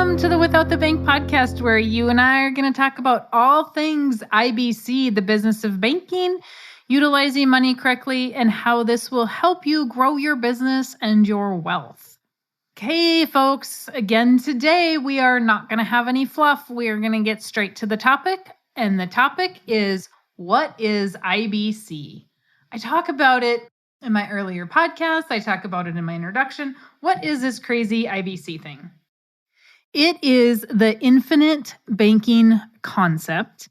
Welcome to the Without the Bank podcast, where you and I are going to talk about all things IBC, the business of banking, utilizing money correctly, and how this will help you grow your business and your wealth. Okay, folks, again, today we are not going to have any fluff. We are going to get straight to the topic, and the topic is, what is IBC? I talk about it in my earlier podcast. I talk about it in my introduction. What is this crazy IBC thing? It is the infinite banking concept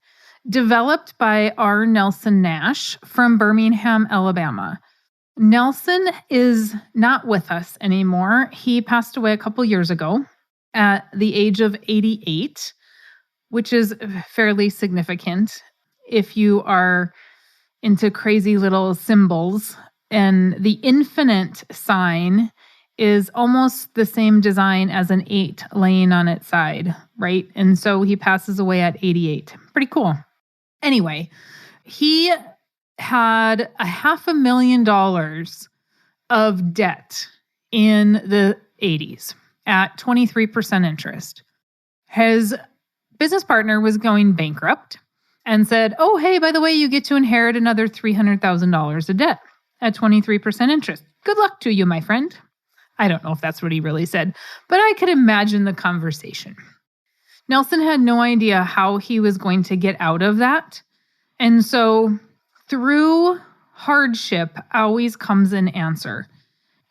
developed by R. Nelson Nash from Birmingham, Alabama. Nelson is not with us anymore. He passed away a couple years ago at the age of 88, which is fairly significant if you are into crazy little symbols. And the infinite sign is almost the same design as an 8 laying on its side, right? And so he passes away at 88. Pretty cool. Anyway, he had $500,000 of debt in the 80s at 23% interest. His business partner was going bankrupt and said, oh, hey, by the way, you get to inherit another $300,000 of debt at 23% interest. Good luck to you, my friend. I don't know if that's what he really said, but I could imagine the conversation. Nelson had no idea how he was going to get out of that. And so through hardship always comes an answer.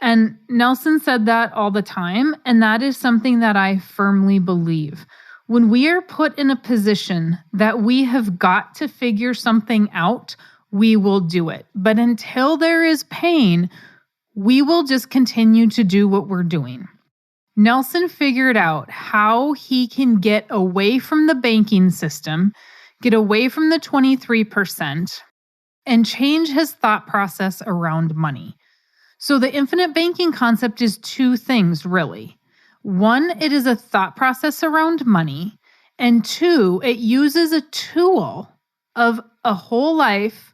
And Nelson said that all the time, and that is something that I firmly believe. When we are put in a position that we have got to figure something out, we will do it. But until there is pain, we will just continue to do what we're doing. Nelson figured out how he can get away from the banking system, get away from the 23%, and change his thought process around money. So the infinite banking concept is two things, really. One, it is a thought process around money. And two, it uses a tool of a whole life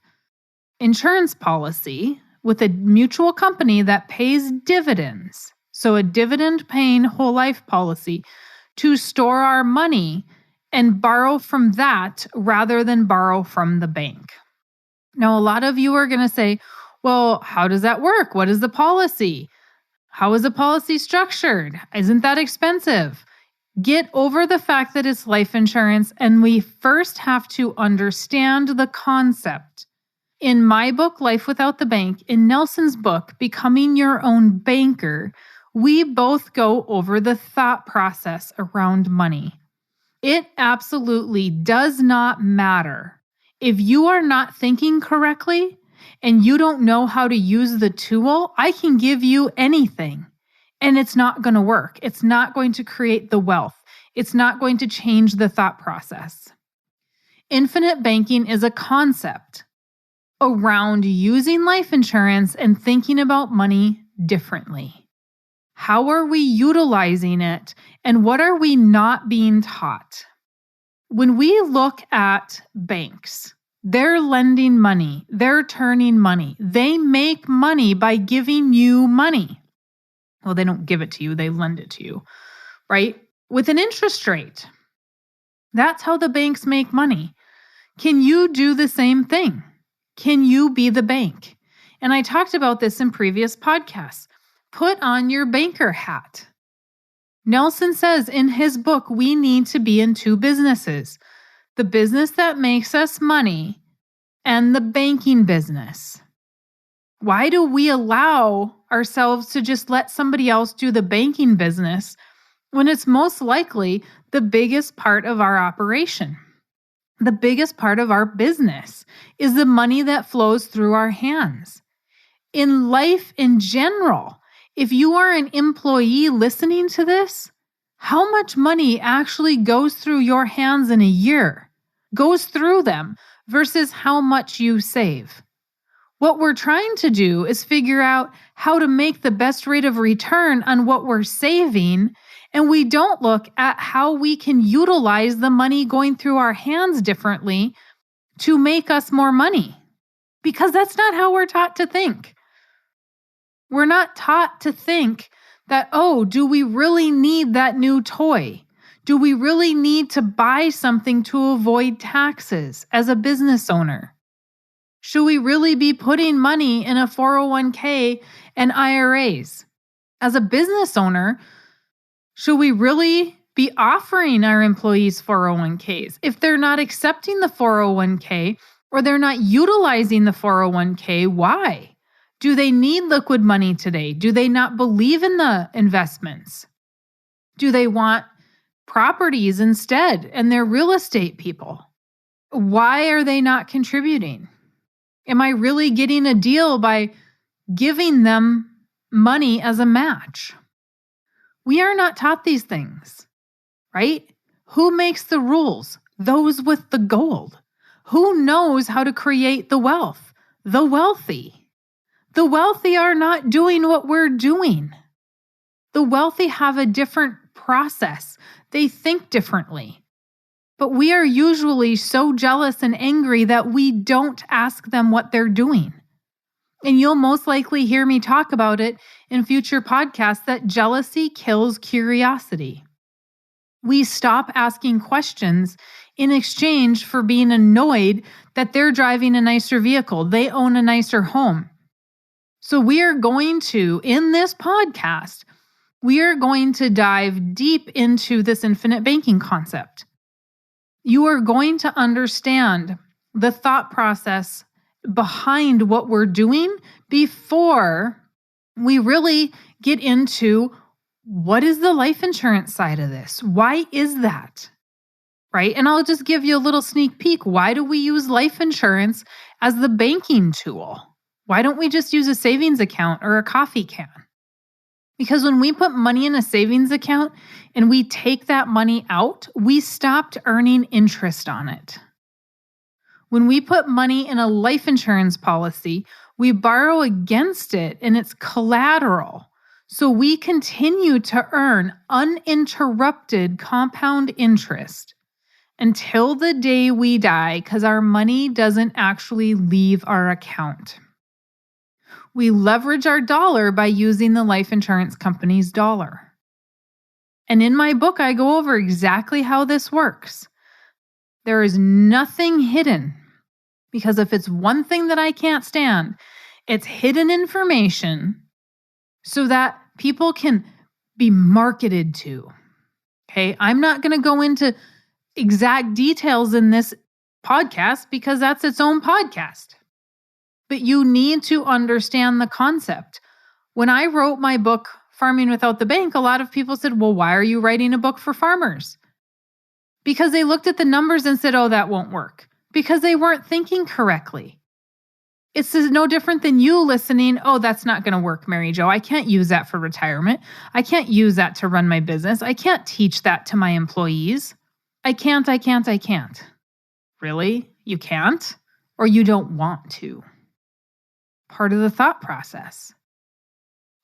insurance policy with a mutual company that pays dividends. So a dividend-paying whole life policy to store our money and borrow from that rather than borrow from the bank. Now, a lot of you are going to say, well, how does that work? What is the policy? How is the policy structured? Isn't that expensive? Get over the fact that it's life insurance, and we first have to understand the concept. In my book, Life Without the Bank, in Nelson's book, Becoming Your Own Banker, we both go over the thought process around money. It absolutely does not matter. If you are not thinking correctly and you don't know how to use the tool, I can give you anything and it's not going to work. It's not going to create the wealth. It's not going to change the thought process. Infinite banking is a concept around using life insurance and thinking about money differently. How are we utilizing it, and what are we not being taught? When we look at banks, they're lending money, they're turning money. They make money by giving you money. Well, they don't give it to you, they lend it to you, right? With an interest rate. That's how the banks make money. Can you do the same thing? Can you be the bank? And I talked about this in previous podcasts. Put on your banker hat. Nelson says in his book, we need to be in two businesses. The business that makes us money and the banking business. Why do we allow ourselves to just let somebody else do the banking business when it's most likely the biggest part of our operation? The biggest part of our business is the money that flows through our hands. In life in general, if you are an employee listening to this, how much money actually goes through your hands in a year? Goes through them versus how much you save. What we're trying to do is figure out how to make the best rate of return on what we're saving, and we don't look at how we can utilize the money going through our hands differently to make us more money. Because that's not how we're taught to think. We're not taught to think that, oh, do we really need that new toy? Do we really need to buy something to avoid taxes as a business owner? Should we really be putting money in a 401k and IRAs? As a business owner, should we really be offering our employees 401ks? If they're not accepting the 401k or they're not utilizing the 401k, why? Do they need liquid money today? Do they not believe in the investments? Do they want properties instead and they're real estate people? Why are they not contributing? Am I really getting a deal by giving them money as a match? We are not taught these things, right? Who makes the rules? Those with the gold. Who knows how to create the wealth? The wealthy. The wealthy are not doing what we're doing. The wealthy have a different process. They think differently. But we are usually so jealous and angry that we don't ask them what they're doing. And you'll most likely hear me talk about it in future podcasts that jealousy kills curiosity. We stop asking questions in exchange for being annoyed that they're driving a nicer vehicle, they own a nicer home. So we are going to, in this podcast, we are going to dive deep into this infinite banking concept. You are going to understand the thought process behind what we're doing before we really get into what is the life insurance side of this? Why is that? Right? And I'll just give you a little sneak peek. Why do we use life insurance as the banking tool? Why don't we just use a savings account or a coffee can? Because when we put money in a savings account and we take that money out, we stopped earning interest on it. When we put money in a life insurance policy, we borrow against it and it's collateral. So we continue to earn uninterrupted compound interest until the day we die because our money doesn't actually leave our account. We leverage our dollar by using the life insurance company's dollar. And in my book, I go over exactly how this works. There is nothing hidden because if it's one thing that I can't stand, it's hidden information so that people can be marketed to. Okay, I'm not going to go into exact details in this podcast because that's its own podcast. But you need to understand the concept. When I wrote my book, Farming Without the Bank, a lot of people said, well, why are you writing a book for farmers? Because they looked at the numbers and said, oh, that won't work. Because they weren't thinking correctly. It's no different than you listening, oh, that's not going to work, Mary Jo. I can't use that for retirement. I can't use that to run my business. I can't teach that to my employees. I can't. Really? You can't? Or you don't want to? Part of the thought process.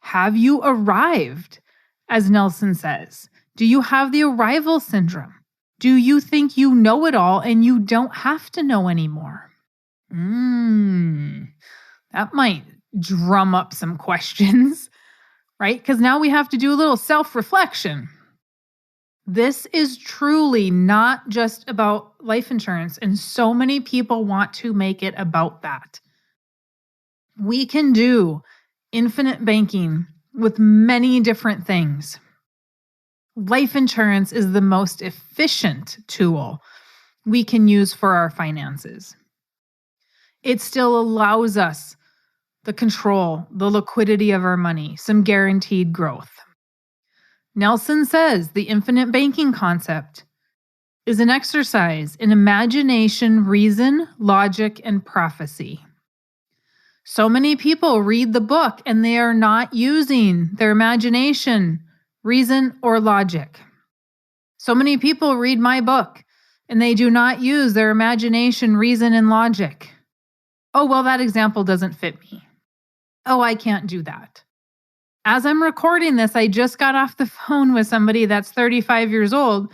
Have you arrived, as Nelson says? Do you have the arrival syndrome? Do you think you know it all and you don't have to know anymore? That might drum up some questions, right? Because now we have to do a little self-reflection. This is truly not just about life insurance, and so many people want to make it about that. We can do infinite banking with many different things. Life insurance is the most efficient tool we can use for our finances. It still allows us the control, the liquidity of our money, some guaranteed growth. Nelson says the infinite banking concept is an exercise in imagination, reason, logic, and prophecy. So many people read the book and they are not using their imagination, reason, or logic. So many people read my book and they do not use their imagination, reason, and logic. Oh, well, that example doesn't fit me. Oh, I can't do that. As I'm recording this, I just got off the phone with somebody that's 35 years old,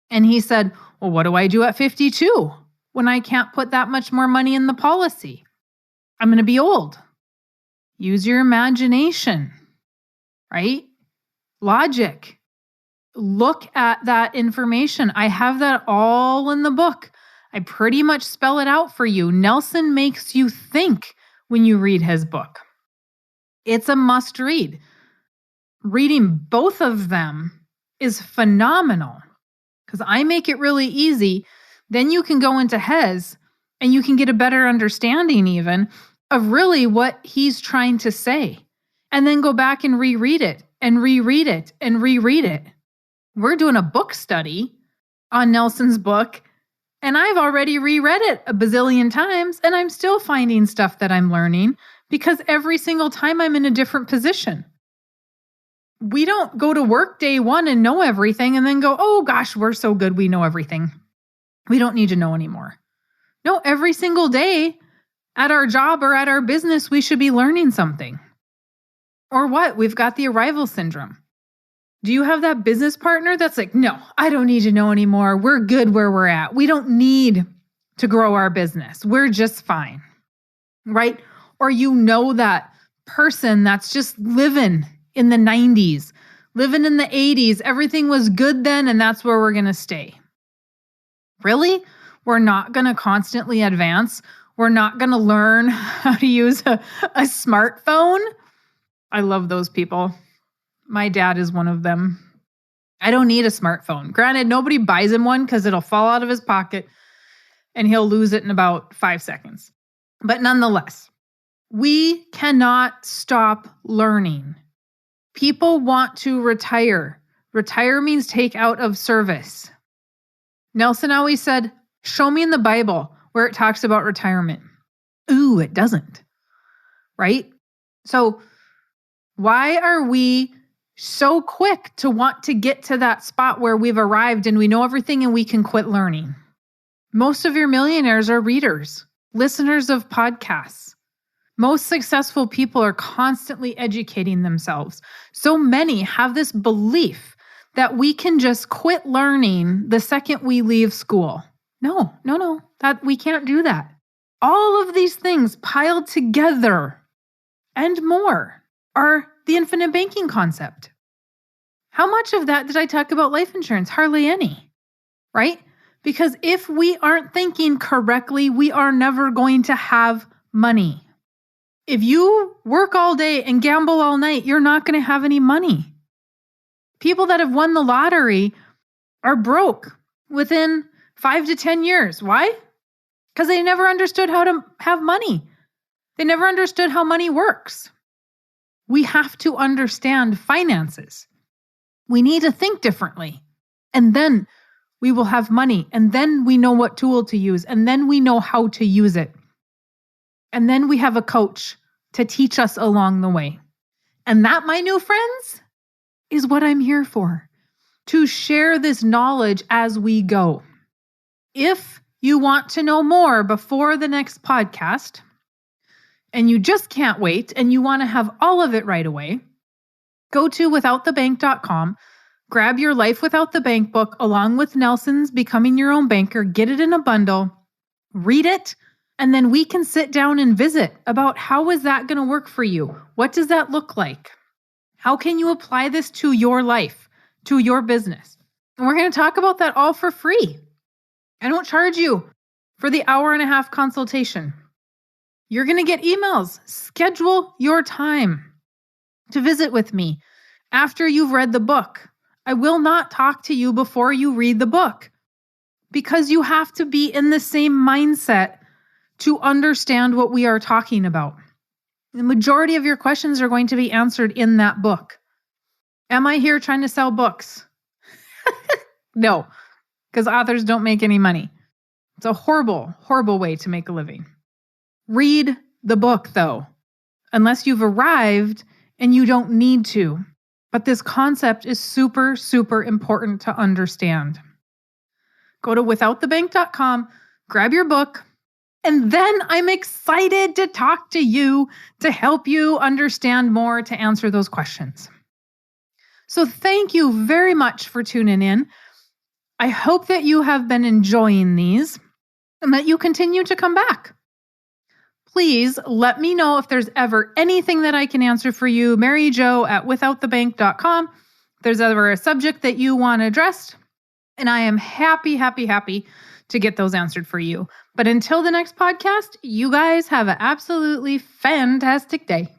and he said, well, what do I do at 52 when I can't put that much more money in the policy? I'm going to be old. Use your imagination, right? Logic. look at that information. I have that all in the book. I pretty much spell it out for you. Nelson makes you think when you read his book. It's a must read. Reading both of them is phenomenal because I make it really easy. Then you can go into his and you can get a better understanding even of really what he's trying to say. And then go back and reread it and reread it and reread it. We're doing a book study on Nelson's book, and I've already reread it a bazillion times, and I'm still finding stuff that I'm learning because every single time I'm in a different position. We don't go to work day one and know everything and then go, oh gosh, we're so good, we know everything. We don't need to know anymore. No, every single day at our job or at our business, we should be learning something. Or what? We've got the arrival syndrome. Do you have that business partner that's like, no, I don't need to know anymore. We're good where we're at. We don't need to grow our business. We're just fine, right? Or you know that person that's just living in the 90s, living in the 80s. Everything was good then, and that's where we're going to stay. Really? We're not going to constantly advance. We're not going to learn how to use a smartphone. I love those people. My dad is one of them. I don't need a smartphone. Granted, nobody buys him one because it'll fall out of his pocket and he'll lose it in about 5 seconds. But nonetheless, we cannot stop learning. People want to retire. Retire means take out of service. Nelson always said, show me in the Bible where it talks about retirement. Ooh, it doesn't. Right? So why are we so quick to want to get to that spot where we've arrived and we know everything and we can quit learning? Most of your millionaires are readers, listeners of podcasts. Most successful people are constantly educating themselves. So many have this belief that we can just quit learning the second we leave school. No, that we can't do that. All of these things piled together and more are the infinite banking concept. How much of that did I talk about life insurance? Hardly any, right? Because if we aren't thinking correctly, we are never going to have money. If you work all day and gamble all night, you're not going to have any money. People that have won the lottery are broke within 5 to 10 years. Why? Because they never understood how to have money. They never understood how money works. We have to understand finances. We need to think differently. And then we will have money. And then we know what tool to use. And then we know how to use it. And then we have a coach to teach us along the way. And that, my new friends, is what I'm here for. To share this knowledge as we go. If you want to know more before the next podcast, and you just can't wait, and you want to have all of it right away, go to withoutthebank.com, grab your Life Without the Bank book along with Nelson's Becoming Your Own Banker, get it in a bundle, read it, and then we can sit down and visit about how is that going to work for you? What does that look like? How can you apply this to your life, to your business? And we're going to talk about that all for free. I don't charge you for the 1.5-hour consultation. You're going to get emails. Schedule your time to visit with me after you've read the book. I will not talk to you before you read the book because you have to be in the same mindset to understand what we are talking about. The majority of your questions are going to be answered in that book. Am I here trying to sell books? No, because authors don't make any money. It's a horrible, horrible way to make a living. Read the book, though, unless you've arrived and you don't need to. But this concept is super, super important to understand. Go to withoutthebank.com, grab your book, and then I'm excited to talk to you to help you understand more, to answer those questions. So thank you very much for tuning in. I hope that you have been enjoying these and that you continue to come back. Please let me know if there's ever anything that I can answer for you. MaryJo at withoutthebank.com. there's ever a subject that you want addressed, and I am happy to get those answered for you. But until the next podcast, you guys have an absolutely fantastic day.